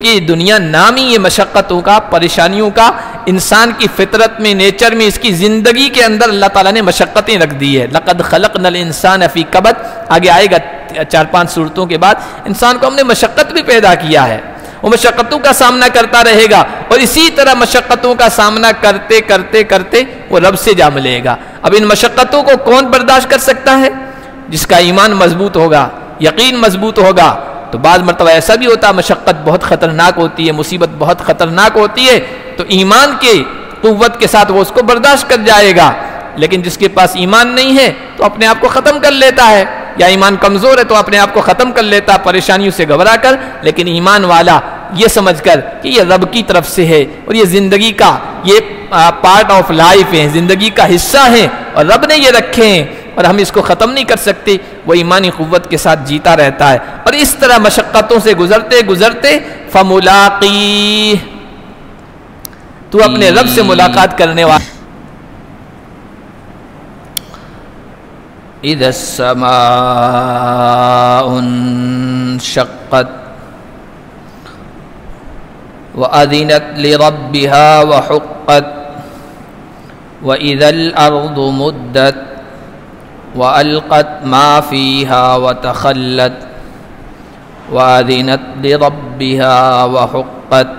کہ دنیا نام ہی یہ مشقتوں کا، پریشانیوں کا، انسان کی فطرت میں، نیچر میں، اس کی زندگی کے اندر اللہ تعالیٰ نے مشقتیں رکھ دی ہے۔ لَقَدْ خَلَقْنَا الْإِنسَانَ فِي كَبَدٍ، آگے آئے گا 4-5 صورتوں کے بعد، انسان کو ہم نے مشقت بھی پیدا کیا ہے، وہ مشقتوں کا سامنا کرتا رہے گا، اور اسی طرح مشقتوں کا سامنا کرتے کرتے کرتے وہ رب سے جا ملے گا۔ اب ان مشقتوں کو کون برداشت کر سکتا ہے؟ جس کا ایمان مضبوط ہوگا، یقین مضبوط ہوگا۔ تو بعض مرتبہ ایسا بھی ہوتا ہے مشقت بہت خطرناک ہوتی ہے، مصیبت بہت خطرناک ہوتی ہے، تو ایمان کے قوت کے ساتھ وہ اس کو برداشت کر جائے گا۔ لیکن جس کے پاس ایمان نہیں ہے تو اپنے آپ کو ختم کر لیتا ہے، یا ایمان کمزور ہے تو اپنے آپ کو ختم کر لیتا ہے پریشانیوں سے گھبرا کر۔ لیکن ایمان والا یہ سمجھ کر کہ یہ رب کی طرف سے ہے، اور یہ زندگی کا یہ پارٹ آف لائف ہے، زندگی کا حصہ ہے، اور رب نے یہ رکھے ہیں اور ہم اس کو ختم نہیں کر سکتے، وہ ایمانی قوت کے ساتھ جیتا رہتا ہے۔ اور اس طرح مشقتوں سے گزرتے گزرتے فَمُلَاقِيهِ، تو اپنے رب سے ملاقات کرنے والا۔ اِذَا السَّمَاءُ انشَقَّتْ وَأَذِنَتْ لِرَبِّهَا وَحُقَّتْ وَإِذَا الْأَرْضُ مُدَّتْ وَأَلْقَتْ مَا فِيهَا وَتَخَلَّتْ وَأَذِنَتْ لِرَبِّهَا وَحُقَّتْ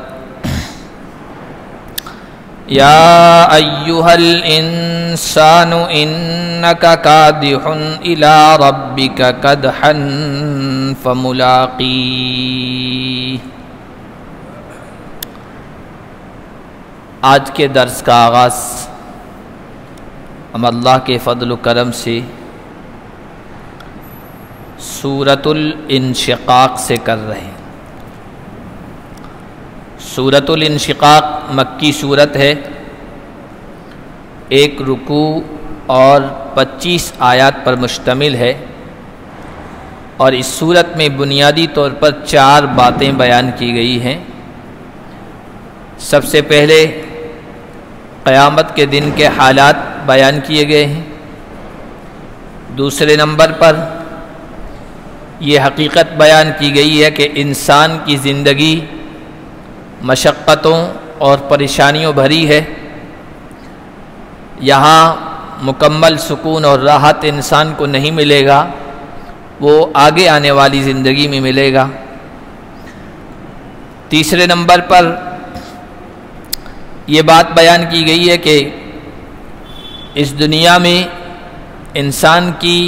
يَا أَيُّهَا الْإِنسَانُ إِنَّكَ كَادِحٌ إِلَى رَبِّكَ كَدْحًا فَمُلَاقِيهِ۔ آج کے درس کا آغاز ہم اللہ کے فضل و کرم سے سورۃ الانشقاق سے کر رہے ہیں۔ سورۃ الانشقاق مکی سورت ہے، 1 رکوع اور 25 آیات پر مشتمل ہے، اور اس سورت میں بنیادی طور پر 4 باتیں بیان کی گئی ہیں۔ سب سے پہلے قیامت کے دن کے حالات بیان کیے گئے ہیں۔ دوسرے نمبر پر یہ حقیقت بیان کی گئی ہے کہ انسان کی زندگی مشقتوں اور پریشانیوں بھری ہے، یہاں مکمل سکون اور راحت انسان کو نہیں ملے گا، وہ آگے آنے والی زندگی میں ملے گا۔ تیسرے نمبر پر یہ بات بیان کی گئی ہے کہ اس دنیا میں انسان کی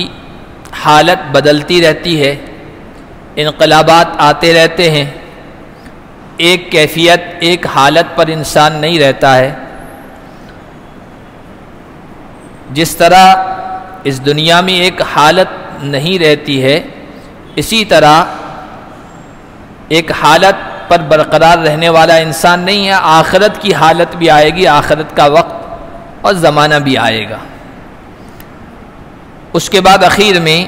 حالت بدلتی رہتی ہے، انقلابات آتے رہتے ہیں، ایک کیفیت ایک حالت پر انسان نہیں رہتا ہے۔ جس طرح اس دنیا میں ایک حالت نہیں رہتی ہے، اسی طرح ایک حالت پر برقرار رہنے والا انسان نہیں ہے۔ آخرت کی حالت بھی آئے گی، آخرت کا وقت اور زمانہ بھی آئے گا۔ اس کے بعد اخیر میں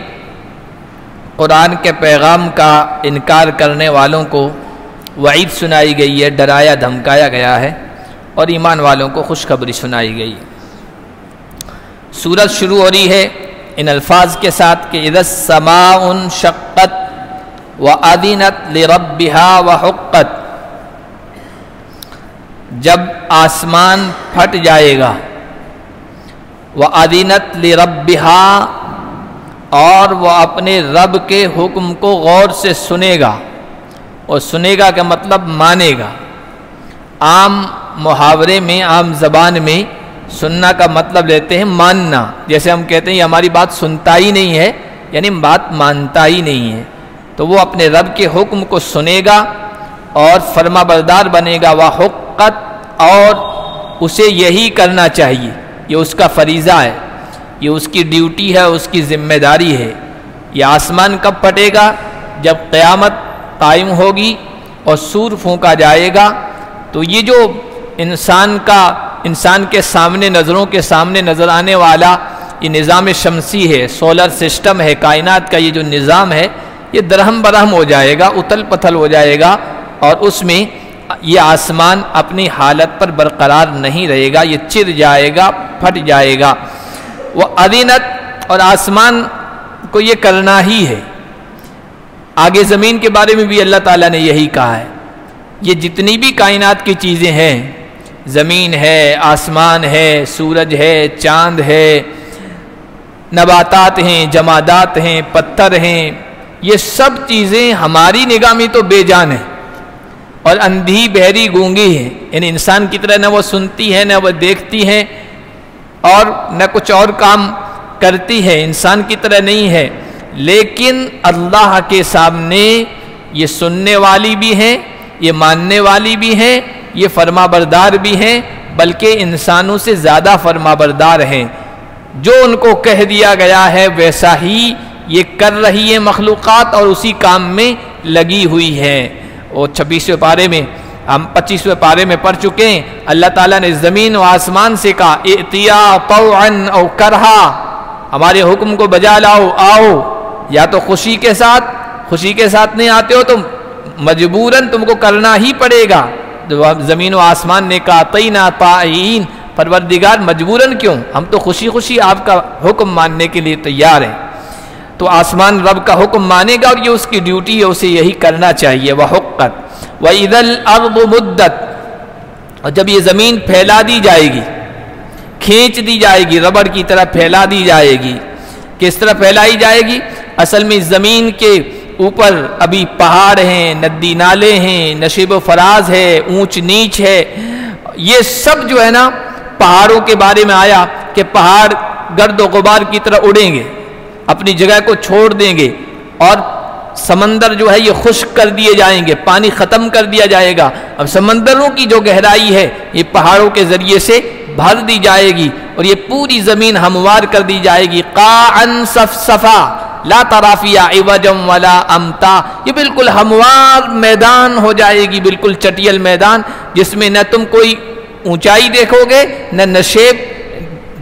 قرآن کے پیغام کا انکار کرنے والوں کو وعید سنائی گئی ہے، ڈرایا دھمکایا گیا ہے، اور ایمان والوں کو خوشخبری سنائی گئی ہے۔ سورت شروع ہو رہی ہے ان الفاظ کے ساتھ کہ اذا السماء انشقت وَأَذِنَتْ لِرَبِّهَا وَحُقَّتْ، جب آسمان پھٹ جائے گا، وَأَذِنَتْ لِرَبِّهَا، اور وہ اپنے رب کے حکم کو غور سے سنے گا، اور سنے گا کا مطلب مانے گا۔ عام محاورے میں، عام زبان میں سننا کا مطلب لیتے ہیں ماننا، جیسے ہم کہتے ہیں یہ ہماری بات سنتا ہی نہیں ہے، یعنی بات مانتا ہی نہیں ہے۔ تو وہ اپنے رب کے حکم کو سنے گا اور فرما بردار بنے گا۔ وَحُقَّتْ، اور اسے یہی کرنا چاہیے، یہ اس کا فریضہ ہے، یہ اس کی ڈیوٹی ہے، اس کی ذمہ داری ہے۔ یہ آسمان کب پھٹے گا؟ جب قیامت قائم ہوگی اور سور پھونکا جائے گا، تو یہ جو انسان کے سامنے، نظروں کے سامنے نظر آنے والا یہ نظام شمسی ہے، سولر سسٹم ہے، کائنات کا یہ جو نظام ہے، یہ درہم برہم ہو جائے گا، اتل پتھل ہو جائے گا، اور اس میں یہ آسمان اپنی حالت پر برقرار نہیں رہے گا، یہ چر جائے گا، پھٹ جائے گا۔ وہ اذینت، اور آسمان کو یہ کرنا ہی ہے۔ آگے زمین کے بارے میں بھی اللہ تعالیٰ نے یہی کہا ہے، یہ جتنی بھی کائنات کی چیزیں ہیں، زمین ہے، آسمان ہے، سورج ہے، چاند ہے، نباتات ہیں، جمادات ہیں، پتھر ہیں، یہ سب چیزیں ہماری نگاہ میں تو بے جان ہیں اور اندھی بہری گونگی ہے، یعنی انسان کی طرح نہ وہ سنتی ہے، نہ وہ دیکھتی ہے، اور نہ کچھ اور کام کرتی ہے، انسان کی طرح نہیں ہے، لیکن اللہ کے سامنے یہ سننے والی بھی ہیں، یہ ماننے والی بھی ہیں، یہ فرما بردار بھی ہیں، بلکہ انسانوں سے زیادہ فرما بردار ہیں۔ جو ان کو کہہ دیا گیا ہے ویسا ہی یہ کر رہی ہے مخلوقات، اور اسی کام میں لگی ہوئی ہے۔ اور 26ویں پارے میں، ہم 25ویں پارے میں پڑھ چکے ہیں، اللہ تعالیٰ نے زمین و آسمان سے کہا ائتیا طوعا او کرہا، ہمارے حکم کو بجا لاؤ، آؤ، یا تو خوشی کے ساتھ نہیں آتے ہو تو مجبوراً تم کو کرنا ہی پڑے گا۔ زمین و آسمان نے کہا طینا طائعین، پروردگار مجبوراً کیوں، ہم تو خوشی خوشی آپ کا حکم ماننے کے لیے تیار ہیں۔ تو آسمان رب کا حکم مانے گا اور یہ اس کی ڈیوٹی ہے، اسے یہی کرنا چاہیے۔ وحقت وَإِذَا الْأَرْضُ مُدَّتْ، اور جب یہ زمین پھیلا دی جائے گی، کھینچ دی جائے گی، ربڑ کی طرح پھیلا دی جائے گی۔ کس طرح پھیلائی جائے گی؟ اصل میں زمین کے اوپر ابھی پہاڑ ہیں، ندی نالے ہیں، نشیب و فراز ہے، اونچ نیچ ہے، یہ سب جو ہے نا پہاڑوں کے بارے میں آیا کہ پہاڑ گرد و غبار کی طرح اڑیں گے، اپنی جگہ کو چھوڑ دیں گے، اور سمندر جو ہے یہ خشک کر دیے جائیں گے، پانی ختم کر دیا جائے گا۔ اب سمندروں کی جو گہرائی ہے یہ پہاڑوں کے ذریعے سے بھر دی جائے گی، اور یہ پوری زمین ہموار کر دی جائے گی۔ قاعا صفصفا لا تری فیہا عوجا ولا امتا، یہ بالکل ہموار میدان ہو جائے گی، بالکل چٹیل میدان، جس میں نہ تم کوئی اونچائی دیکھو گے نہ نشیب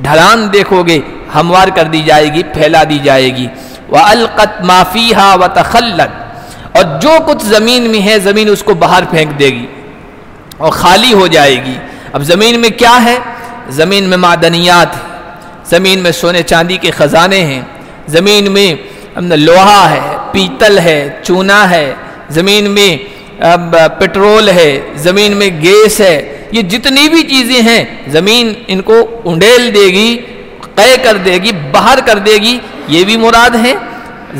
ڈھلان دیکھو گے، ہموار کر دی جائے گی، پھیلا دی جائے گی۔ وَأَلْقَتْ مَا فِيهَا وَتَخَلَّتْ، اور جو کچھ زمین میں ہے زمین اس کو باہر پھینک دے گی اور خالی ہو جائے گی۔ اب زمین میں کیا ہے؟ زمین میں معدنیات ہیں، زمین میں سونے چاندی کے خزانے ہیں، زمین میں لوہا ہے، پیتل ہے، چونا ہے، زمین میں پٹرول ہے، زمین میں گیس ہے، یہ جتنی بھی چیزیں ہیں زمین ان کو انڈیل دے گی، قے کر دے گی، باہر کر دے گی، یہ بھی مراد ہے۔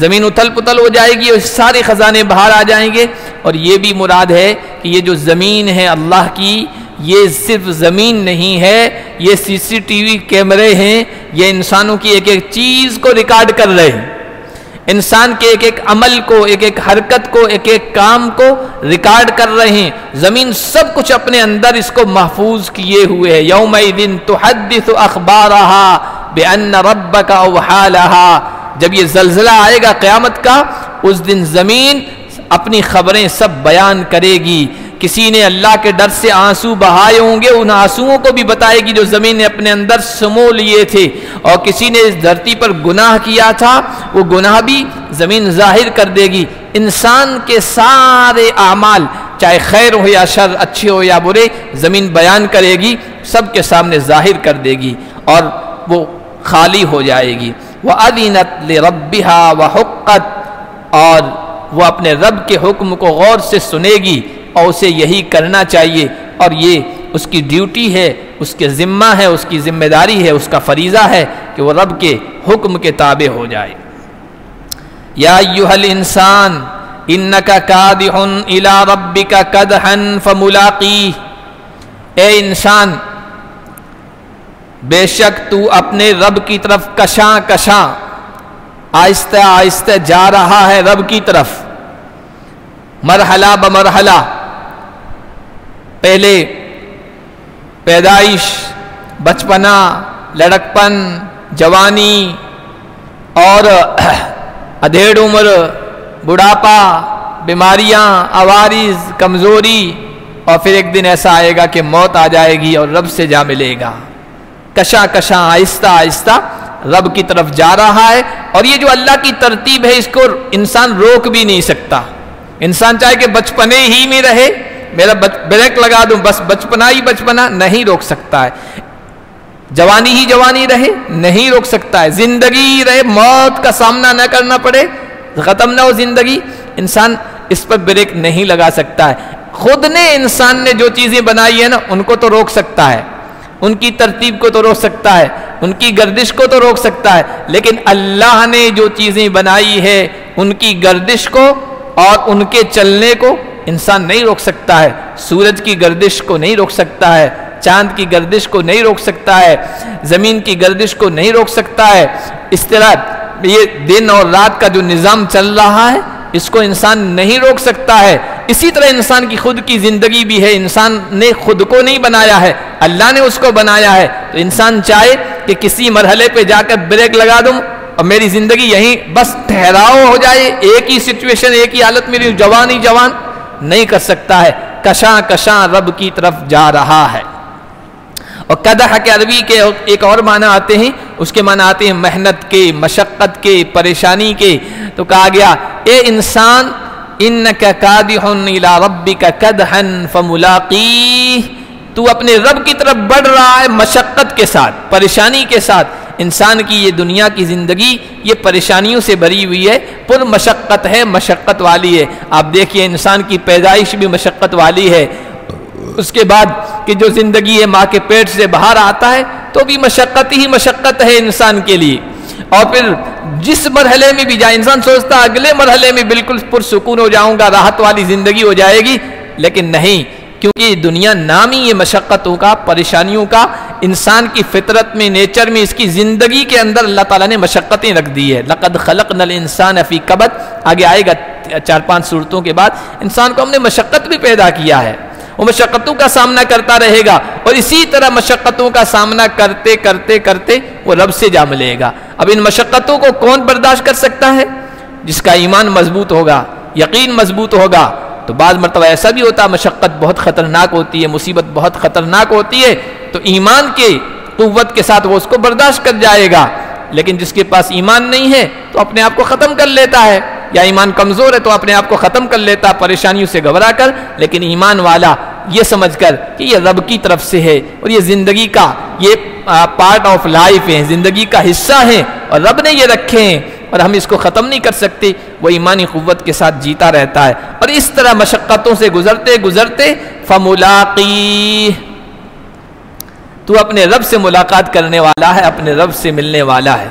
زمین اتھل پتل ہو جائے گی اور سارے خزانے باہر آ جائیں گے، اور یہ بھی مراد ہے کہ یہ جو زمین ہے اللہ کی، یہ صرف زمین نہیں ہے، یہ CCTV کیمرے ہیں، یہ انسانوں کی ایک ایک چیز کو ریکارڈ کر رہے ہیں، انسان کے ایک ایک عمل کو، ایک ایک حرکت کو، ایک ایک کام کو ریکارڈ کر رہے ہیں۔ زمین سب کچھ اپنے اندر اس کو محفوظ کیے ہوئے ہے۔ یومئذ تحدث اخبارها بان ربک اوحی لها، جب یہ زلزلہ آئے گا قیامت کا، اس دن زمین اپنی خبریں سب بیان کرے گی۔ کسی نے اللہ کے ڈر سے آنسو بہائے ہوں گے، ان آنسوؤں کو بھی بتائے گی جو زمین نے اپنے اندر سمو لیے تھے، اور کسی نے اس دھرتی پر گناہ کیا تھا وہ گناہ بھی زمین ظاہر کر دے گی۔ انسان کے سارے اعمال چاہے خیر ہو یا شر، اچھے ہو یا برے، زمین بیان کرے گی، سب کے سامنے ظاہر کر دے گی اور وہ خالی ہو جائے گی۔ وَأَذِنَتْ لِرَبِّهَا وَحُقَّتْ، اور وہ اپنے رب کے حکم کو غور سے سنے گی، اور اسے یہی کرنا چاہیے، اور یہ اس کی ڈیوٹی ہے، اس کے ذمہ ہے، اس کی ذمہ داری ہے، اس کا فریضہ ہے کہ وہ رب کے حکم کے تابع ہو جائے۔ یا ایھا الانسان انک کادح الی ربک کدحا فملاقیہ، اے انسان بے شک تو اپنے رب کی طرف کشاں کشاں، آہستہ آہستہ جا رہا ہے رب کی طرف، مرحلہ بمرحلہ، پہلے پیدائش، بچپنا، لڑکپن، جوانی، اور ادھیڑ عمر، بڑھاپا، بیماریاں، عوارض، کمزوری، اور پھر ایک دن ایسا آئے گا کہ موت آ جائے گی اور رب سے جا ملے گا۔ کشاں کشاں، آہستہ آہستہ رب کی طرف جا رہا ہے، اور یہ جو اللہ کی ترتیب ہے اس کو انسان روک بھی نہیں سکتا۔ انسان چاہے کہ بچپنے ہی میں رہے، میرا بریک لگا دوں بس بچپنا ہی بچپنا، نہیں روک سکتا ہے۔ جوانی ہی جوانی رہے، نہیں روک سکتا ہے۔ زندگی رہے، موت کا سامنا نہ کرنا پڑے، ختم نہ ہو زندگی، انسان اس پر بریک نہیں لگا سکتا ہے۔ خود نے انسان نے جو چیزیں بنائی ہیں نا ان کو تو روک سکتا ہے، ان کی ترتیب کو تو روک سکتا ہے، ان کی گردش کو تو روک سکتا ہے، لیکن اللہ نے جو چیزیں بنائی ہے ان کی گردش کو اور ان کے چلنے کو انسان نہیں روک سکتا ہے۔ سورج کی گردش کو نہیں روک سکتا ہے، چاند کی گردش کو نہیں روک سکتا ہے، زمین کی گردش کو نہیں روک سکتا ہے۔ اس طرح یہ دن اور رات کا جو نظام چل رہا ہے اس کو انسان نہیں روک سکتا ہے۔ اسی طرح انسان کی خود کی زندگی بھی ہے، انسان نے خود کو نہیں بنایا ہے، اللہ نے اس کو بنایا ہے۔ تو انسان چاہے کہ کسی مرحلے پہ جا کر بریک لگا دوں اور میری زندگی یہیں بس ٹھہراؤ ہو جائے، ایک ہی سچویشن، ایک ہی حالت میری جوان ہی جوان، نہیں کر سکتا ہے۔ کشاں کشاں رب کی طرف جا رہا ہے۔ اور قدح کے عربی کے ایک اور معنی آتے ہیں، اس کے معنی آتے ہیں محنت کے، مشقت کے، پریشانی کے۔ تو کہا گیا اے انسان انک کادح الی ربک کدحا فملاقیہ، تو اپنے رب کی طرف بڑھ رہا ہے مشقت کے ساتھ، پریشانی کے ساتھ۔ انسان کی یہ دنیا کی زندگی یہ پریشانیوں سے بھری ہوئی ہے، پر مشقت ہے، مشقت والی ہے۔ آپ دیکھیے انسان کی پیدائش بھی مشقت والی ہے، اس کے بعد کہ جو زندگی ہے ماں کے پیٹ سے باہر آتا ہے تو بھی مشقت ہی مشقت ہے انسان کے لیے۔ اور پھر جس مرحلے میں بھی جائے انسان سوچتا ہے اگلے مرحلے میں بالکل پرسکون ہو جاؤں گا، راحت والی زندگی ہو جائے گی، لیکن نہیں، کیونکہ دنیا نام ہی یہ مشقتوں کا، پریشانیوں کا۔ انسان کی فطرت میں، نیچر میں، اس کی زندگی کے اندر اللہ تعالیٰ نے مشقتیں رکھ دی ہے۔ لقد خلقنا الانسان فی کبد، آگے آئے گا 4-5 صورتوں کے بعد، انسان کو ہم نے مشقت بھی پیدا کیا ہے، وہ مشقتوں کا سامنا کرتا رہے گا، اور اسی طرح مشقتوں کا سامنا کرتے کرتے کرتے وہ رب سے جا ملے گا۔ اب ان مشقتوں کو کون برداشت کر سکتا ہے؟ جس کا ایمان مضبوط ہوگا، یقین مضبوط ہوگا۔ تو بعض مرتبہ ایسا بھی ہوتا ہے مشقت بہت خطرناک ہوتی ہے، مصیبت بہت خطرناک ہوتی ہے، تو ایمان کے قوت کے ساتھ وہ اس کو برداشت کر جائے گا۔ لیکن جس کے پاس ایمان نہیں ہے تو اپنے آپ کو ختم کر لیتا ہے، یا ایمان کمزور ہے تو اپنے آپ کو ختم کر لیتا ہے پریشانیوں سے گھبرا کر۔ لیکن ایمان والا یہ سمجھ کر کہ یہ رب کی طرف سے ہے اور یہ زندگی کا یہ پارٹ آف لائف ہے، زندگی کا حصہ ہے اور رب نے یہ رکھے ہیں اور ہم اس کو ختم نہیں کر سکتے، وہ ایمانی قوت کے ساتھ جیتا رہتا ہے۔ اور اس طرح مشقتوں سے گزرتے گزرتے فملاقیہ، تو اپنے رب سے ملاقات کرنے والا ہے، اپنے رب سے ملنے والا ہے۔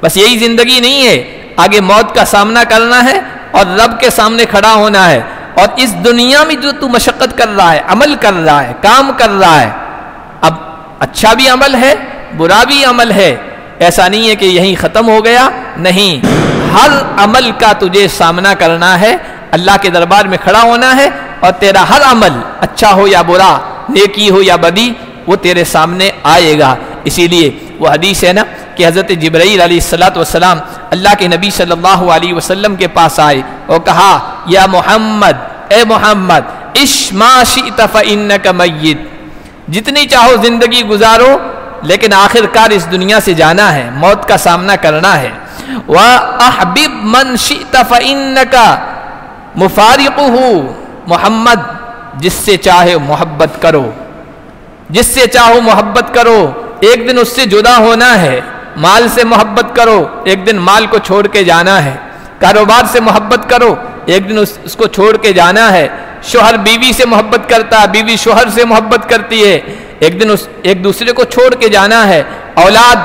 بس یہی زندگی نہیں ہے، آگے موت کا سامنا کرنا ہے اور رب کے سامنے کھڑا ہونا ہے۔ اور اس دنیا میں جو تو مشقت کر رہا ہے، عمل کر رہا ہے، کام کر رہا ہے، اب اچھا بھی عمل ہے، برا بھی عمل ہے، ایسا نہیں ہے کہ یہیں ختم ہو گیا، نہیں، ہر عمل کا تجھے سامنا کرنا ہے، اللہ کے دربار میں کھڑا ہونا ہے، اور تیرا ہر عمل اچھا ہو یا برا، نیکی ہو یا بدی، وہ تیرے سامنے آئے گا۔ اسی لیے وہ حدیث ہے نا کہ حضرت جبرائیل علیہ السلام اللہ کے نبی صلی اللہ علیہ وسلم کے پاس آئے اور کہا یا محمد، اے محمد، عش ما شئت فإنک میت، جتنی چاہو زندگی گزارو لیکن آخر کار اس دنیا سے جانا ہے، موت کا سامنا کرنا ہے۔ وَأَحْبِبْ مَنْ شِئْتَ فَإِنَّكَ مُفَارِقُهُ، محمد جس سے چاہے محبت کرو، جس سے چاہو محبت کرو، ایک دن اس سے جدا ہونا ہے۔ مال سے محبت کرو، ایک دن مال کو چھوڑ کے جانا ہے۔ کاروبار سے محبت کرو، ایک دن اس کو چھوڑ کے جانا ہے۔ شوہر بیوی سے محبت کرتا ہے، بیوی شوہر سے محبت کرتی ہے، ایک دن ایک دوسرے کو چھوڑ کے جانا ہے۔ اولاد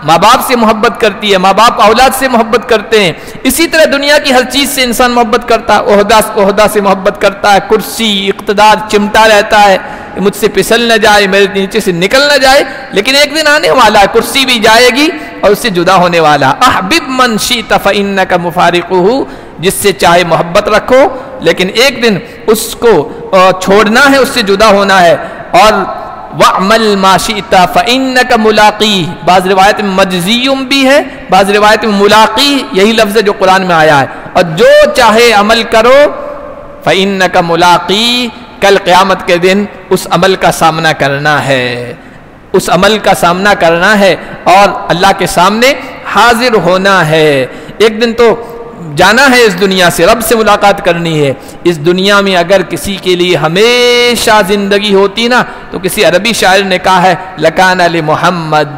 ماں باپ سے محبت کرتی ہے، ماں باپ اولاد سے محبت کرتے ہیں۔ اسی طرح دنیا کی ہر چیز سے انسان محبت کرتا ہے، عہدہ سے محبت کرتا ہے، کرسی، اقتدار چمٹا رہتا ہے، مجھ سے پھسل نہ جائے، میرے نیچے سے نکل نہ جائے، لیکن ایک دن آنے والا ہے، کرسی بھی جائے گی اور اس سے جدا ہونے والا۔ احبب من شئت فإنک مفارقہ، جس سے چاہے محبت رکھو لیکن ایک دن اس کو چھوڑنا ہے، اس سے جدا ہونا ہے۔ اور وَعْمَلْ مَا شِئْتَ فَإِنَّكَ مُلَاقِيهِ، بعض روایت میں مجزیٌ بھی ہے، بعض روایت میں ملاقی، یہی لفظ ہے جو قرآن میں آیا ہے۔ اور جو چاہے عمل کرو فَإِنَّكَ مُلَاقِيهِ، کل قیامت کے دن اس عمل کا سامنا کرنا ہے، اس عمل کا سامنا کرنا ہے اور اللہ کے سامنے حاضر ہونا ہے۔ ایک دن تو جانا ہے اس دنیا سے، رب سے ملاقات کرنی ہے۔ اس دنیا میں اگر کسی کے لیے ہمیشہ زندگی ہوتی نا تو کسی عربی شاعر نے کہا ہے لکان لمحمد،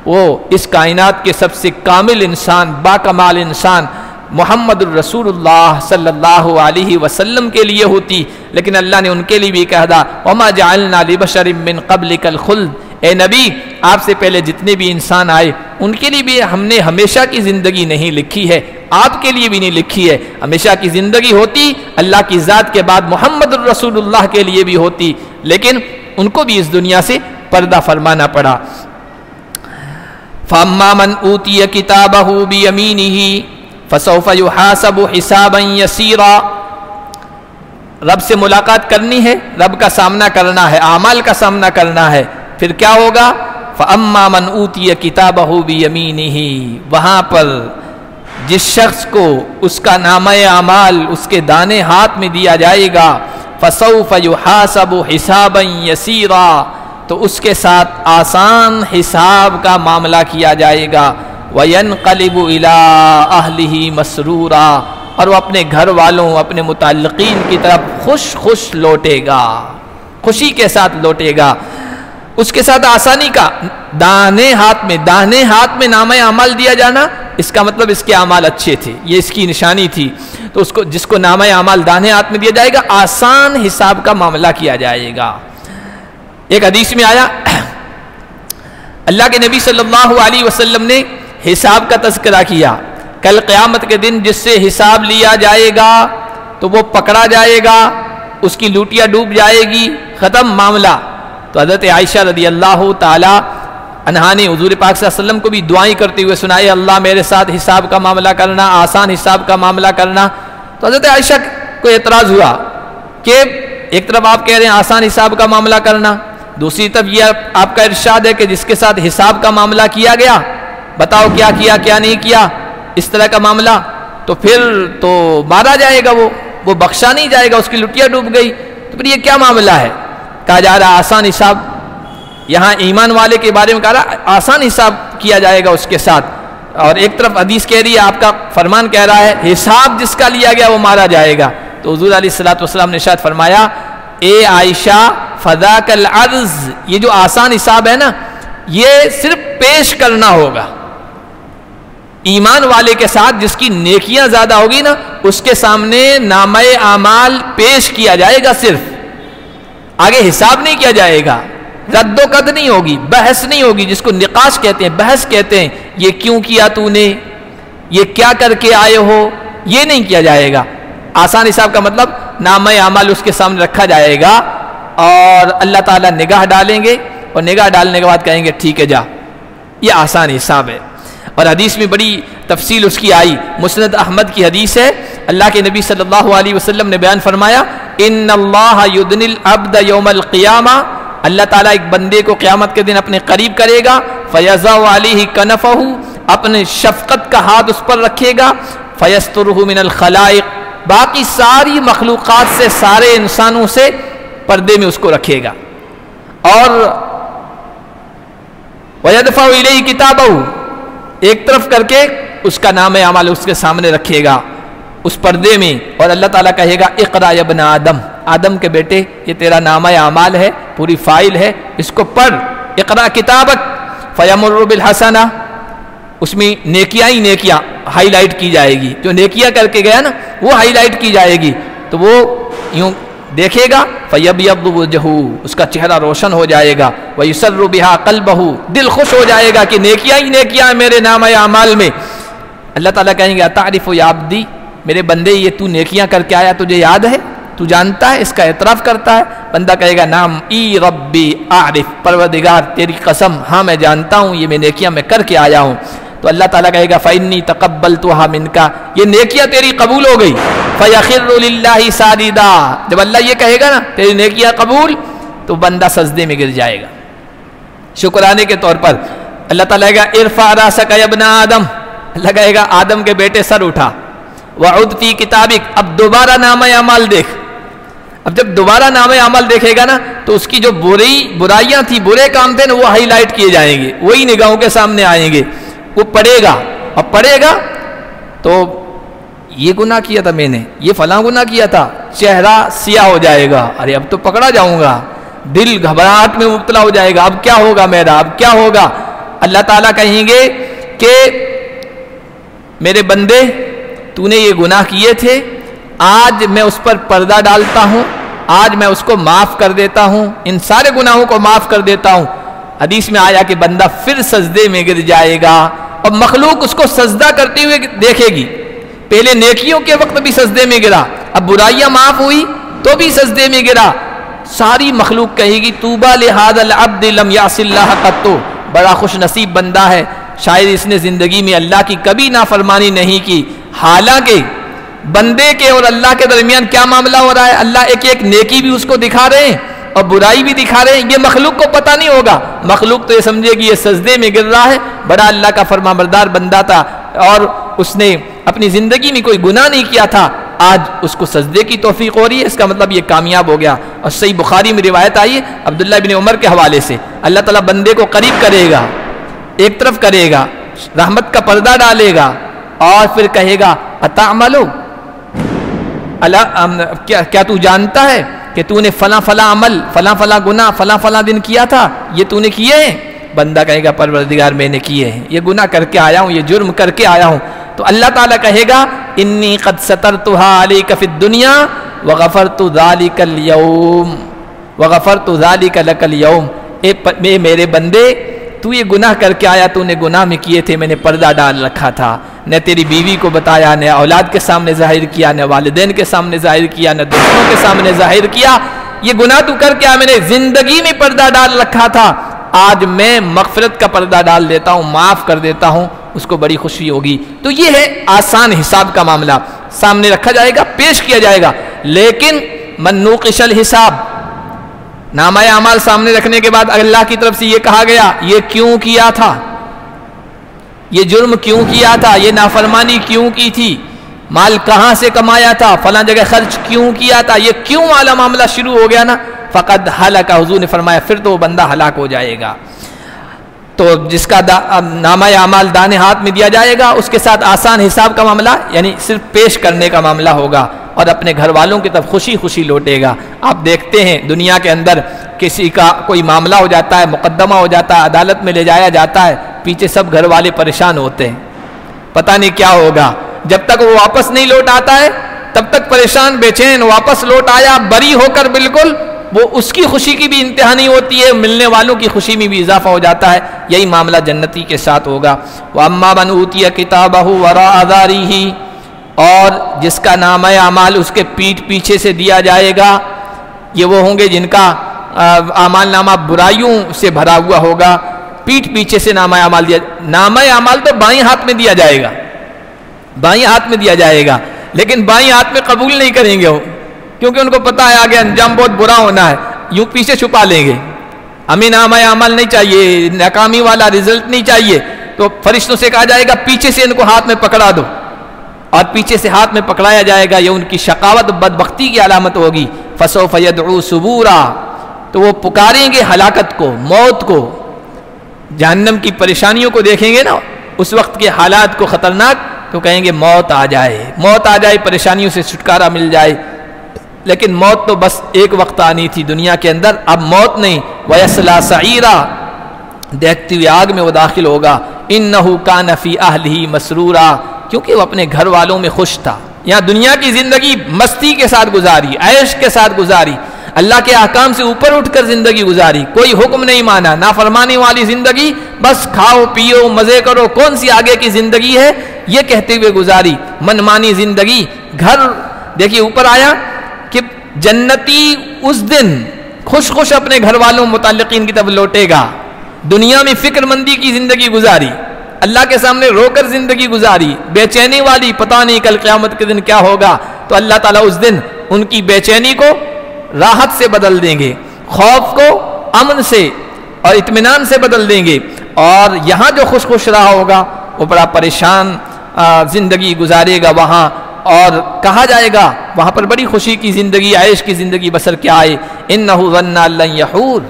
وہ اس کائنات کے سب سے کامل انسان، با کمال انسان محمد الرسول اللہ صلی اللہ علیہ وسلم کے لیے ہوتی، لیکن اللہ نے ان کے لیے بھی کہا تھا وَمَا جَعَلْنَا لِبَشَرٍ مِّن قَبْلِكَ الْخُلْدَ، اے نبی آپ سے پہلے جتنے بھی انسان آئے ان کے لیے بھی ہم نے ہمیشہ کی زندگی نہیں لکھی ہے، آپ کے لیے بھی نہیں لکھی ہے۔ ہمیشہ کی زندگی ہوتی اللہ کی ذات کے بعد محمد الرسول اللہ کے لیے بھی ہوتی، لیکن ان کو بھی اس دنیا سے پردہ فرمانا پڑا۔ فَأَمَّا مَنْ أُوتِيَ كِتَابَهُ بِيَمِينِهِ فَسَوْفَ يُحَاسَبُ حِسَابًا يَسِيرًا، رب سے ملاقات کرنی ہے، رب کا سامنا کرنا ہے، اعمال کا سامنا کرنا ہے، پھر کیا ہوگا؟ فَأَمَّا مَنْ أُوتِيَ كِتَابَهُ بِيَمِينِهِ، وہاں پر جس شخص کو اس کا نامہ اعمال اس کے دانے ہاتھ میں دیا جائے گا، فَسَوْفَ يُحَاسَبُ حِسَابًا يَسِيرًا، تو اس کے ساتھ آسان حساب کا معاملہ کیا جائے گا، وَيَنْقَلِبُ إِلَىٰ أَهْلِهِ مَسْرُورًا، اور وہ اپنے گھر والوں اپنے متعلقین کی طرف خوش لوٹے گا، خوشی کے ساتھ لوٹے گا۔ اس کے ساتھ آسانی کا، دانے ہاتھ میں نامہ اعمال دیا جانا، اس کا مطلب اس کے اعمال اچھے تھے، یہ اس کی نشانی تھی، تو اس کو جس کو نامہ اعمال دانے ہاتھ میں دیا جائے گا آسان حساب کا معاملہ کیا جائے گا۔ ایک حدیث میں آیا اللہ کے نبی صلی اللہ علیہ وسلم نے حساب کا تذکرہ کیا، کل قیامت کے دن جس سے حساب لیا جائے گا تو وہ پکڑا جائے گا، اس کی لوٹیاں ڈوب جائے گی، ختم معاملہ۔ تو حضرت عائشہ رضی اللہ تعالی عنہا نے حضور پاک صلی اللہ علیہ وسلم کو بھی دعائیں کرتے ہوئے سنائے، اللہ میرے ساتھ حساب کا معاملہ کرنا، آسان حساب کا معاملہ کرنا۔ تو حضرت عائشہ کو اعتراض ہوا کہ ایک طرف آپ کہہ رہے ہیں آسان حساب کا معاملہ کرنا، دوسری طرف یہ آپ کا ارشاد ہے کہ جس کے ساتھ حساب کا معاملہ کیا گیا، بتاؤ کیا کیا کیا نہیں کیا، اس طرح کا معاملہ، تو پھر تو مارا جائے گا، وہ بخشا نہیں جائے گا، اس کی لٹیاں ڈوب گئی، تو پھر یہ کیا معاملہ ہے؟ کہا جا رہا آسان حساب، یہاں ایمان والے کے بارے میں کہا رہا آسان حساب کیا جائے گا اس کے ساتھ، اور ایک طرف حدیث کہہ رہی ہے، آپ کا فرمان کہہ رہا ہے حساب جس کا لیا گیا وہ مارا جائے گا۔ تو حضور علیہ الصلوۃ والسلام نے ارشاد فرمایا، اے عائشہ فذاک العرض، یہ جو آسان حساب ہے نا یہ صرف پیش کرنا ہوگا، ایمان والے کے ساتھ جس کی نیکیاں زیادہ ہوگی نا اس کے سامنے نامہ اعمال پیش کیا جائے گا، صرف آگے حساب نہیں کیا جائے گا، رد و قد نہیں ہوگی، بحث نہیں ہوگی، جس کو نقاش کہتے ہیں، بحث کہتے ہیں، یہ کیوں کیا تو نے، یہ کیا کر کے آئے ہو، یہ نہیں کیا جائے گا۔ آسان حساب کا مطلب نامہ اعمال اس کے سامنے رکھا جائے گا اور اللہ تعالیٰ نگاہ ڈالیں گے، اور نگاہ ڈالنے کے بعد کہیں گے ٹھیک ہے جا، یہ آسان حساب ہے۔ اور حدیث میں بڑی تفصیل اس کی آئی، مسند احمد کی حدیث ہے، اللہ کے نبی صلی اللہ علیہ وسلم نے بیان فرمایا، ان اللہ یدنی العبد یوم القیامہ، اللہ تعالیٰ ایک بندے کو قیامت کے دن اپنے قریب کرے گا، فیضع علیہ کنفہ، اپنے شفقت کا ہاتھ اس پر رکھے گا، فیسترہ من الخلائق، باقی ساری مخلوقات سے، سارے انسانوں سے پردے میں اس کو رکھے گا، اور وَيَدْفَعُ إِلَيْهِ كِتَابَهُ، ایک طرف کر کے اس کا نام اعمال اس کے سامنے رکھے گا اس پردے میں، اور اللہ تعالیٰ کہے گا اقرأ یا ابن آدم، آدم کے بیٹے یہ تیرا نامہ اعمال ہے، پوری فائل ہے، اس کو پڑھ، اقرأ کتابک، فیمر بالحسنہ، اس میں نیکیاں ہی نیکیاں ہائی لائٹ کی جائے گی، جو نیکیاں کر کے گیا نا وہ ہائی لائٹ کی جائے گی، تو وہ یوں دیکھے گا، فیبیض وجہہ، اس کا چہرہ روشن ہو جائے گا، ویسر بہا قلبہ، دل خوش ہو جائے گا کہ نیکیاں ہی نیکیاں میرے نامہ اعمال میں۔ اللہ تعالیٰ کہیں گے اتعرف یا عبدی، میرے بندے یہ تو نیکیاں کر کے آیا تجھے یاد ہے، تو جانتا ہے، اس کا اعتراف کرتا ہے؟ بندہ کہے گا نام ای ربی اعرف، پروردگار تیری قسم ہاں میں جانتا ہوں یہ میں نیکیاں میں کر کے آیا ہوں۔ تو اللہ تعالیٰ کہے گا فإنی تقبلتها منک، یہ نیکیاں تیری قبول ہو گئی، فیخر للہ ساجدا، جب اللہ یہ کہے گا نا تیری نیکیاں قبول، تو بندہ سجدے میں گر جائے گا شکرانے کے طور پر۔ اللہ تعالیٰ کہے گا ارفع راسک یا ابن آدم، اللہ کہے گا آدم کے بیٹے سر اٹھا، وعد فی کتابک، اب دوبارہ نامہ اعمال دیکھ، اب جب دوبارہ نامہ اعمال دیکھے گا نا تو اس کی جو برائیاں تھی، برے کام تھے نا، وہ ہائی لائٹ کیے جائیں گے، وہی نگاہوں کے سامنے آئیں گے، وہ پڑھے گا، اور پڑھے گا تو یہ گناہ کیا تھا میں نے، یہ فلاں گناہ کیا تھا، چہرہ سیاہ ہو جائے گا، ارے اب تو پکڑا جاؤں گا، دل گھبراہٹ میں مبتلا ہو جائے گا، اب کیا ہوگا میرا، اب کیا ہوگا۔ اللہ تعالیٰ کہیں گے کہ میرے بندے تو نے یہ گناہ کیے تھے، آج میں اس پر پردہ ڈالتا ہوں، آج میں اس کو معاف کر دیتا ہوں، ان سارے گناہوں کو معاف کر دیتا ہوں۔ حدیث میں آیا کہ بندہ پھر سجدے میں گر جائے گا اور مخلوق اس کو سجدہ کرتے ہوئے دیکھے گی۔ پہلے نیکیوں کے وقت بھی سجدے میں گرا، اب برائیاں معاف ہوئی تو بھی سجدے میں گرا۔ ساری مخلوق کہے گی طوبیٰ لہذا العبد لم یعص اللہ قط، بڑا خوش نصیب بندہ ہے، شاید اس نے زندگی میں اللہ کی کبھی نافرمانی نہیں کی۔ حالانکہ بندے کے اور اللہ کے درمیان کیا معاملہ ہو رہا ہے؟ اللہ ایک ایک نیکی بھی اس کو دکھا رہے ہیں اور برائی بھی دکھا رہے ہیں۔ یہ مخلوق کو پتہ نہیں ہوگا، مخلوق تو یہ سمجھے گی یہ سجدے میں گر رہا ہے، بڑا اللہ کا فرمانبردار بندہ تھا اور اس نے اپنی زندگی میں کوئی گناہ نہیں کیا تھا، آج اس کو سجدے کی توفیق ہو رہی ہے، اس کا مطلب یہ کامیاب ہو گیا۔ اور صحیح بخاری میں روایت آئی ہے عبداللہ بن عمر کے حوالے سے، اللہ تعالیٰ بندے کو قریب کرے گا، ایک طرف کرے گا، رحمت کا پردہ ڈالے گا اور پھر کہے گا اتعملو، کیا تو جانتا ہے کہ تو نے فلاں فلاں عمل، فلاں فلاں گناہ فلاں فلاں دن کیا تھا، یہ تو نے کیے ہیں؟ بندہ کہے گا پروردگار میں نے کیے ہیں، یہ گناہ کر کے آیا ہوں، یہ جرم کر کے آیا ہوں۔ تو اللہ تعالیٰ کہے گا انی قد سترتها علیک فی الدنیا وغفرت ذلک اليوم وغفرت ذلک لک اليوم، اے میرے بندے تو یہ گناہ کر کے آیا، تو نے گناہ میں کیے تھے، میں نے پردہ ڈال رکھا تھا، نہ تیری بیوی کو بتایا، نہ اولاد کے سامنے ظاہر کیا، نہ والدین کے سامنے ظاہر کیا، نہ دوستوں کے سامنے ظاہر کیا، یہ گناہ تو کر کے آیا، میں نے زندگی میں پردہ ڈال رکھا تھا، آج میں مغفرت کا پردہ ڈال دیتا ہوں، معاف کر دیتا ہوں، اس کو بڑی خوشی ہوگی۔ تو یہ ہے آسان حساب کا معاملہ، سامنے رکھا جائے گا، پیش کیا جائے گا۔ لیکن من نوقش الحساب، نامہ اعمال سامنے رکھنے کے بعد اللہ کی طرف سے یہ کہا گیا یہ کیوں کیا تھا، یہ جرم کیوں کیا تھا، یہ نافرمانی کیوں کی تھی، مال کہاں سے کمایا تھا، فلاں جگہ خرچ کیوں کیا تھا، یہ کیوں والا معاملہ شروع ہو گیا نا، فقد ہلاک، حضور نے فرمایا پھر تو وہ بندہ ہلاک ہو جائے گا۔ تو جس کا نامہ اعمال دانے ہاتھ میں دیا جائے گا، اس کے ساتھ آسان حساب کا معاملہ، یعنی صرف پیش کرنے کا معاملہ ہوگا اور اپنے گھر والوں کی طرف خوشی خوشی لوٹے گا۔ آپ دیکھتے ہیں دنیا کے اندر کسی کا کوئی معاملہ ہو جاتا ہے، مقدمہ ہو جاتا ہے، عدالت میں لے جایا جاتا ہے، پیچھے سب گھر والے پریشان ہوتے ہیں، پتہ نہیں کیا ہوگا، جب تک وہ واپس نہیں لوٹ آتا ہے تب تک پریشان بے چین، واپس لوٹ آیا بری ہو کر بالکل، وہ اس کی خوشی کی بھی انتہا نہیں ہوتی ہے، ملنے والوں کی خوشی میں بھی اضافہ ہو جاتا ہے۔ یہی معاملہ جنتی کے ساتھ ہوگا۔ وَأَمَّا مَنْ أُوتِيَ كِتَابَهُ وَرَاءَ ظَهْرِهِ، اور جس کا نامہ اعمال اس کے پیٹھ پیچھے سے دیا جائے گا، یہ وہ ہوں گے جن کا اعمال نامہ برائیوں سے بھرا ہوا ہوگا، پیٹھ پیچھے سے نامہ اعمال دیا۔ نامہ اعمال تو بائیں ہاتھ میں دیا جائے گا، بائیں ہاتھ میں دیا جائے گا، لیکن بائیں ہاتھ میں قبول نہیں کریں گے وہ، کیونکہ ان کو پتہ ہے آگے انجام بہت برا ہونا ہے، یوں پیچھے چھپا لیں گے، ہمیں نامہ اعمال نہیں چاہیے، ناکامی والا رزلٹ نہیں چاہیے، تو فرشتوں سے کہا جائے گا پیچھے سے ان کو ہاتھ میں پکڑا دو، اور پیچھے سے ہاتھ میں پکڑایا جائے گا، یہ ان کی شقاوت بدبختی کی علامت ہوگی۔ فَسَوْفَ يَدْعُو ثُبُورًا، تو وہ پکاریں گے ہلاکت کو، موت کو، جہنم کی پریشانیوں کو دیکھیں گے نا، اس وقت کے حالات کو خطرناک، تو کہیں گے موت آ جائے، موت آ جائے، پریشانیوں سے چھٹکارا مل جائے۔ لیکن موت تو بس ایک وقت آنی تھی دنیا کے اندر، اب موت نہیں۔ وَيَصْلَىٰ سَعِيرًا، دیکھتی ہوئی آگ میں وہ داخل ہوگا۔ إِنَّهُ كَانَ فِي أَهْلِهِ مَسْرُورًا، کیونکہ وہ اپنے گھر والوں میں خوش تھا، یہاں دنیا کی زندگی مستی کے ساتھ گزاری، عیش کے ساتھ گزاری، اللہ کے احکام سے اوپر اٹھ کر زندگی گزاری، کوئی حکم نہیں مانا، نافرمانی والی زندگی، بس کھاؤ پیو مزے کرو، کون سی آگے کی زندگی ہے یہ کہتے ہوئے گزاری، منمانی زندگی۔ گھر دیکھیے اوپر آیا کہ جنتی اس دن خوش خوش اپنے گھر والوں متعلقین کی طرف لوٹے گا، دنیا میں فکر مندی کی زندگی گزاری، اللہ کے سامنے رو کر زندگی گزاری، بے چینی والی، پتہ نہیں کل قیامت کے دن کیا ہوگا، تو اللہ تعالیٰ اس دن ان کی بے چینی کو راحت سے بدل دیں گے، خوف کو امن سے اور اطمینان سے بدل دیں گے، اور یہاں جو خوش خوش رہا ہوگا وہ بڑا پریشان زندگی گزارے گا وہاں، اور کہا جائے گا وہاں پر بڑی خوشی کی زندگی، عیش کی زندگی بسر کیا آئے۔ اِنَّهُ ظَنَّ أَن لَّن يَحُورَ،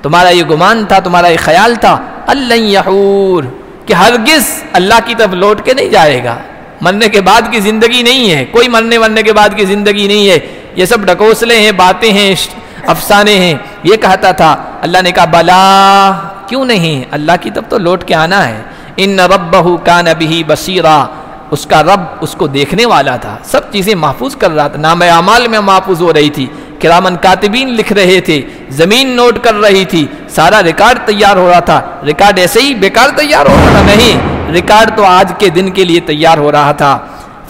تمہارا یہ گمان تھا، تمہارا یہ خیال تھا، أَن لَّن يَحُورَ، کہ ہرگز اللہ کی طرف لوٹ کے نہیں جائے گا، مرنے کے بعد کی زندگی نہیں ہے، کوئی مرنے کے بعد کی زندگی نہیں ہے، یہ سب ڈھکوسلے ہیں، باتیں ہیں، افسانے ہیں، یہ کہتا تھا۔ اللہ نے کہا بلا، کیوں نہیں، اللہ کی طرف تو لوٹ کے آنا ہے۔ ان ربہ کان بہ بصیرا، اس کا رب اس کو دیکھنے والا تھا، سب چیزیں محفوظ کر رہا تھا، نام اعمال میں محفوظ ہو رہی تھی، کرامن کاتبین لکھ رہے تھے، زمین نوٹ کر رہی تھی، سارا ریکارڈ تیار ہو رہا تھا۔ ریکارڈ ایسے ہی بیکار تیار ہو رہا تھا؟ نہیں، ریکارڈ تو آج کے دن کے لیے تیار ہو رہا تھا۔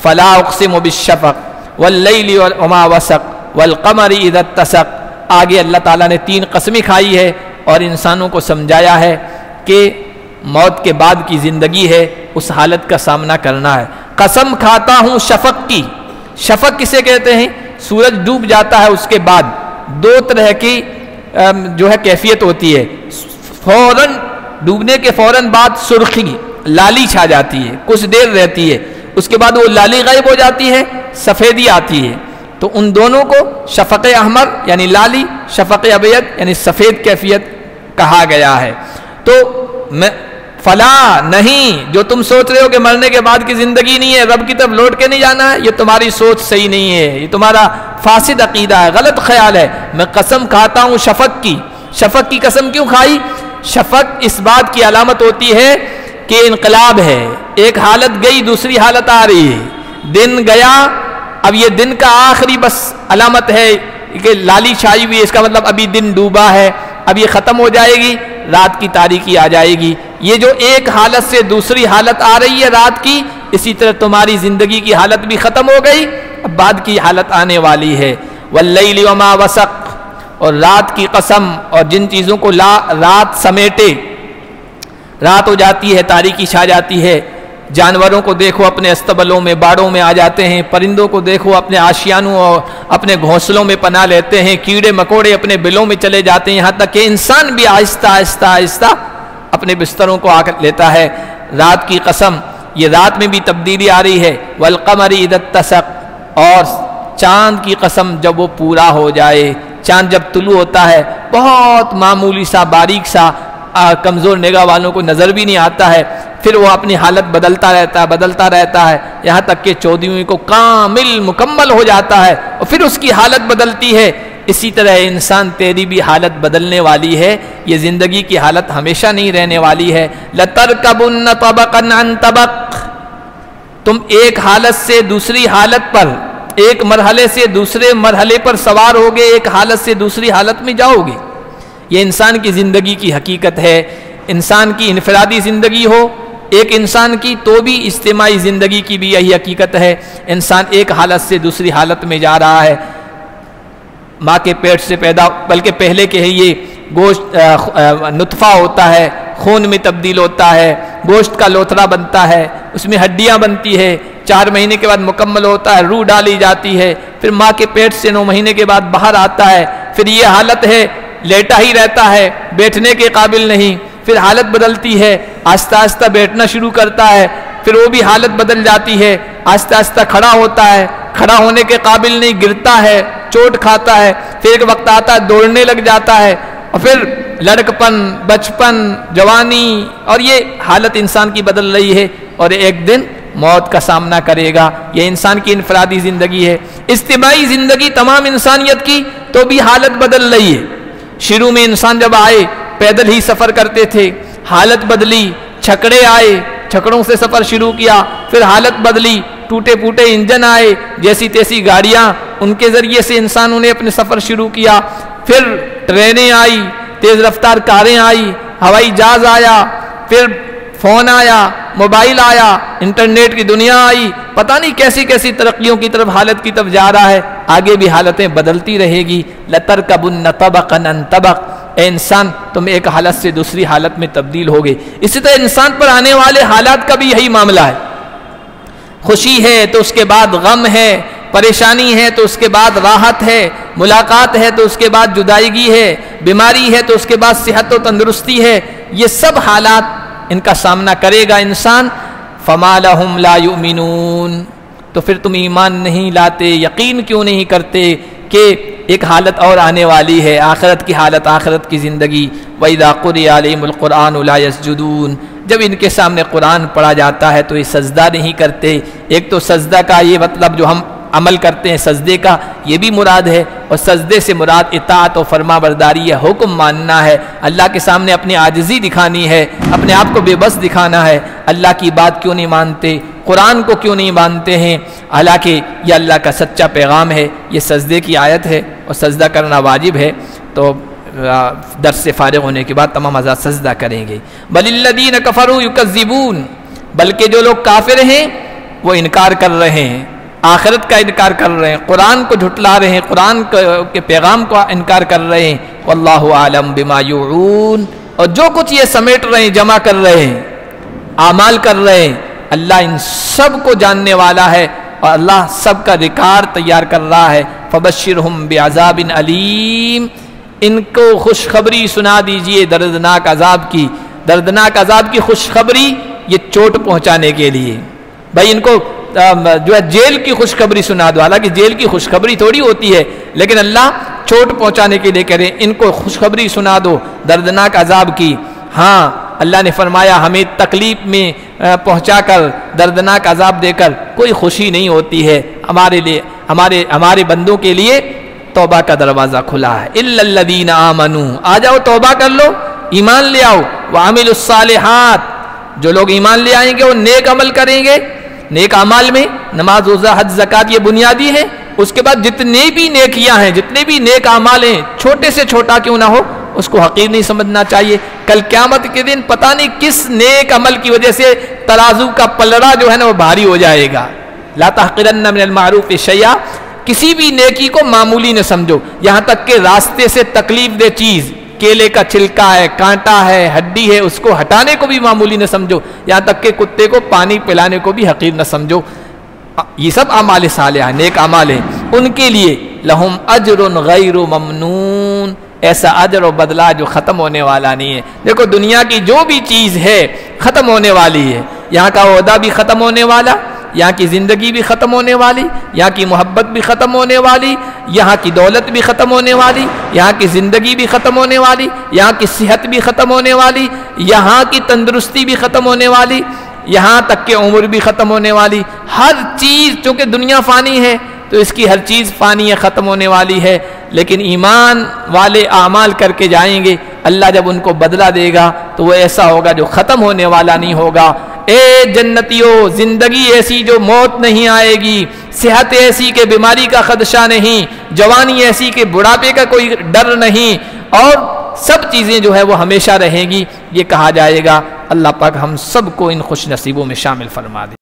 فلا اقسم بالشفق واللیل وما وسق والقمر اذا اتسق، آگے اللہ تعالیٰ نے 3 قسمیں کھائی ہے اور انسانوں کو سمجھایا ہے کہ موت کے بعد کی زندگی ہے، اس حالت کا سامنا کرنا ہے۔ قسم کھاتا ہوں شفق کی، شفق کسے کہتے ہیں؟ سورج ڈوب جاتا ہے اس کے بعد 2 طرح کی جو ہے کیفیت ہوتی ہے، فوراً ڈوبنے کے فوراً بعد سرخی لالی چھا جاتی ہے، کچھ دیر رہتی ہے، اس کے بعد وہ لالی غائب ہو جاتی ہے، سفیدی آتی ہے، تو ان دونوں کو شفق احمر یعنی لالی، شفق ابیض یعنی سفید کیفیت کہا گیا ہے۔ تو فلا نہیں، جو تم سوچ رہے ہو کہ مرنے کے بعد کی زندگی نہیں ہے، رب کی طرف لوٹ کے نہیں جانا ہے، یہ تمہاری سوچ صحیح نہیں ہے، یہ تمہارا فاسد عقیدہ ہے، غلط خیال ہے۔ میں قسم کھاتا ہوں شفق کی۔ شفق کی قسم کیوں کھائی؟ شفق اس بات کی علامت ہوتی ہے کہ انقلاب ہے، ایک حالت گئی دوسری حالت آ رہی ہے، دن گیا، اب یہ دن کا آخری بس علامت ہے کہ لالی چھائی ہوئی ہے، اس کا مطلب ابھی دن ڈوبا ہے، اب یہ ختم ہو جائے گی، رات کی تاریکی آ جائے گی۔ یہ جو ایک حالت سے دوسری حالت آ رہی ہے رات کی، اسی طرح تمہاری زندگی کی حالت بھی ختم ہو گئی، اب بعد کی حالت آنے والی ہے۔ واللیل وما وسق، اور رات کی قسم، اور جن چیزوں کو رات سمیٹے، رات ہو جاتی ہے، تاریکی چھا جاتی ہے، جانوروں کو دیکھو اپنے استبلوں میں، باڑوں میں آ جاتے ہیں، پرندوں کو دیکھو اپنے آشیانوں اور اپنے گھونسلوں میں پناہ لیتے ہیں، کیڑے مکوڑے اپنے بلوں میں چلے جاتے ہیں، یہاں تک کہ انسان بھی آہستہ آہستہ آہستہ اپنے بستروں کو آ کر لیتا ہے۔ رات کی قسم، یہ رات میں بھی تبدیلی آ رہی ہے۔ والقمر اذا اتسق، اور چاند کی قسم جب وہ پورا ہو جائے، چاند جب طلوع ہوتا ہے، بہت معمولی سا، باریک سا، کمزور نگاہ والوں کو نظر بھی نہیں آتا ہے، پھر وہ اپنی حالت بدلتا رہتا ہے یہاں تک کہ 14ویں کو کامل مکمل ہو جاتا ہے، اور پھر اس کی حالت بدلتی ہے۔ اسی طرح انسان تیری بھی حالت بدلنے والی ہے، یہ زندگی کی حالت ہمیشہ نہیں رہنے والی ہے۔ لَتَرْكَبُنَّ طَبَقًا عَنْ طَبَقٍ، تم ایک حالت سے دوسری حالت پر، ایک مرحلے سے دوسرے مرحلے پر سوار ہوگے، ایک حالت سے دوسری حالت میں جاؤ گے۔ یہ انسان کی زندگی کی حقیقت ہے۔ انسان کی انفرادی زندگی ہو ایک انسان کی، تو بھی اجتماعی زندگی کی بھی یہی حقیقت ہے۔ انسان ایک حالت سے دوسری حالت میں جا رہا ہے، ماں کے پیٹ سے پیدا، بلکہ پہلے کے یہ گوشت نطفہ ہوتا ہے، خون میں تبدیل ہوتا ہے، گوشت کا لوتھڑا بنتا ہے، اس میں ہڈیاں بنتی ہے، 4 مہینے کے بعد مکمل ہوتا ہے، روح ڈالی جاتی ہے، پھر ماں کے پیٹ سے 9 مہینے کے بعد باہر آتا ہے، پھر یہ حالت ہے، لیٹا ہی رہتا ہے، بیٹھنے کے قابل نہیں، پھر حالت بدلتی ہے، آہستہ آہستہ بیٹھنا شروع کرتا ہے، پھر وہ بھی حالت بدل جاتی ہے، آہستہ آہستہ کھڑا ہوتا ہے، کھڑا ہونے کے قابل نہیں، گرتا ہے، چوٹ کھاتا ہے، پھر ایک وقت آتا ہے دوڑنے لگ جاتا ہے، اور پھر لڑکپن، بچپن، جوانی، اور یہ حالت انسان کی بدل رہی ہے، اور ایک دن موت کا سامنا کرے گا۔ یہ انسان کی انفرادی زندگی ہے۔ اجتماعی زندگی تمام انسانیت کی، تو بھی حالت بدل رہی ہے۔ شروع میں انسان جب آئے پیدل ہی سفر کرتے تھے، حالت بدلی، چھکڑے آئے، چھکڑوں سے سفر شروع کیا، پھر حالت بدلی، ٹوٹے پھوٹے انجن آئے، جیسی تیسی گاڑیاں، ان کے ذریعے سے انسانوں نے اپنے سفر شروع کیا، پھر ٹرینیں آئی، تیز رفتار کاریں آئی، ہوائی جہاز آیا، پھر فون آیا، موبائل آیا، انٹرنیٹ کی دنیا آئی، پتہ نہیں کیسی کیسی ترقیوں کی طرف حالت کی طرف جا رہا ہے، آگے بھی حالتیں بدلتی رہے گی۔ لَتَرْكَبُنَّ طَبَقًا عَنْ طَبَقٍ، اے انسان تم ایک حالت سے دوسری حالت میں تبدیل ہوگے۔ اسی طرح انسان پر آنے والے حالات کا بھی یہی معاملہ ہے۔ خوشی ہے تو اس کے بعد غم ہے، پریشانی ہے تو اس کے بعد راحت ہے، ملاقات ہے تو اس کے بعد جدائیگی ہے، بیماری ہے تو اس کے بعد صحت و تندرستی ہے، یہ سب حالات ان کا سامنا کرے گا انسان۔ فَمَا لَهُمْ لَا يُؤْمِنُونَ، تو پھر تم ایمان نہیں لاتے، یقین کیوں نہیں کرتے کہ ایک حالت اور آنے والی ہے، آخرت کی حالت، آخرت کی زندگی۔ وَإِذَا قُرِئَ عَلَيْهِمُ الْقُرْآنُ لَا يَسْجُدُونَ، جب ان کے سامنے قرآن پڑھا جاتا ہے تو یہ سجدہ نہیں کرتے۔ ایک تو سجدہ کا یہ مطلب جو ہم عمل کرتے ہیں سجدے کا، یہ بھی مراد ہے، اور سجدے سے مراد اطاعت و فرما برداری ہے، حکم ماننا ہے، اللہ کے سامنے اپنی عاجزی دکھانی ہے، اپنے آپ کو بے بس دکھانا ہے۔ اللہ کی بات کیوں نہیں مانتے، قرآن کو کیوں نہیں مانتے ہیں، حالانکہ یہ اللہ کا سچا پیغام ہے۔ یہ سجدے کی آیت ہے اور سجدہ کرنا واجب ہے، تو درس سے فارغ ہونے کے بعد تمام حضرات سجدہ کریں گے۔ بل الذین کفروا یکذبون، بلکہ جو لوگ کافر ہیں وہ انکار کر رہے ہیں، آخرت کا انکار کر رہے ہیں، قرآن کو جھٹلا رہے ہیں، قرآن کے پیغام کو انکار کر رہے ہیں۔ واللہ عالم بما یوعون، اور جو کچھ یہ سمیٹ رہے ہیں، جمع کر رہے ہیں، اعمال کر رہے ہیں، اللہ ان سب کو جاننے والا ہے، اور اللہ سب کا ریکارڈ تیار کر رہا ہے۔ فبشرہم بعذاب علیم، ان کو خوشخبری سنا دیجئے دردناک عذاب کی، دردناک عذاب کی خوشخبری، یہ چوٹ پہنچانے کے لیے۔ بھائی ان کو جو ہے جیل کی خوشخبری سنا دو، حالانکہ جیل کی خوشخبری تھوڑی ہوتی ہے، لیکن اللہ چوٹ پہنچانے کے لیے کہہ رہے ہیں ان کو خوشخبری سنا دو دردناک عذاب کی۔ ہاں اللہ نے فرمایا ہمیں تکلیف میں پہنچا کر، دردناک عذاب دے کر کوئی خوشی نہیں ہوتی ہے، ہمارے لیے، ہمارے بندوں کے لیے توبہ کا دروازہ کھلا ہے۔ الا الذین آمنوا، آ جاؤ توبہ کر لو، ایمان لے آؤ، وعملوا الصالحات، جو لوگ ایمان لے آئیں گے وہ نیک عمل کریں گے۔ نیک اعمال میں نماز، روزہ، حج، زکوٰۃ یہ بنیادی ہے، اس کے بعد جتنے بھی نیکیاں ہیں، جتنے بھی نیک اعمال ہیں، چھوٹے سے چھوٹا کیوں نہ ہو، اس کو حقیر نہیں سمجھنا چاہیے۔ کل قیامت کے دن پتہ نہیں کس نیک عمل کی وجہ سے ترازو کا پلڑا جو ہے نا وہ بھاری ہو جائے گا۔ لا تحقرن من المعروف شیئا، کسی بھی نیکی کو معمولی نہ سمجھو، یہاں تک کہ راستے سے تکلیف دہ چیز، کیلے کا چھلکا ہے، کانٹا ہے، ہڈی ہے، اس کو ہٹانے کو بھی معمولی نہ سمجھو، یہاں تک کہ کتے کو پانی پلانے کو بھی حقیر نہ سمجھو۔ یہ سب اعمال صالحہ، نیک اعمال ہیں، ان کے لیے لہم اجر غیر ممنون، ایسا اجر و بدلہ جو ختم ہونے والا نہیں ہے۔ دیکھو دنیا کی جو بھی چیز ہے ختم ہونے والی ہے، یہاں کا عہدہ بھی ختم ہونے والا، یہاں کی زندگی بھی ختم ہونے والی، یہاں کی محبت بھی ختم ہونے والی، یہاں کی دولت بھی ختم ہونے والی، یہاں کی زندگی بھی ختم ہونے والی، یہاں کی صحت بھی ختم ہونے والی، یہاں کی تندرستی بھی ختم ہونے والی، یہاں تک کہ عمر بھی ختم ہونے والی۔ ہر چیز، چونکہ دنیا فانی ہے تو اس کی ہر چیز فانی ہے، ختم ہونے والی ہے، لیکن ایمان والے اعمال کر کے جائیں گے، اللہ جب ان کو بدلہ دے گا تو وہ ایسا ہوگا جو ختم ہونے والا نہیں ہوگا۔ اے جنتیوں، زندگی ایسی جو موت نہیں آئے گی، صحت ایسی کہ بیماری کا خدشہ نہیں، جوانی ایسی کہ بڑھاپے کا کوئی ڈر نہیں، اور سب چیزیں جو ہے وہ ہمیشہ رہیں گی، یہ کہا جائے گا۔ اللہ پاک ہم سب کو ان خوش نصیبوں میں شامل فرما دے۔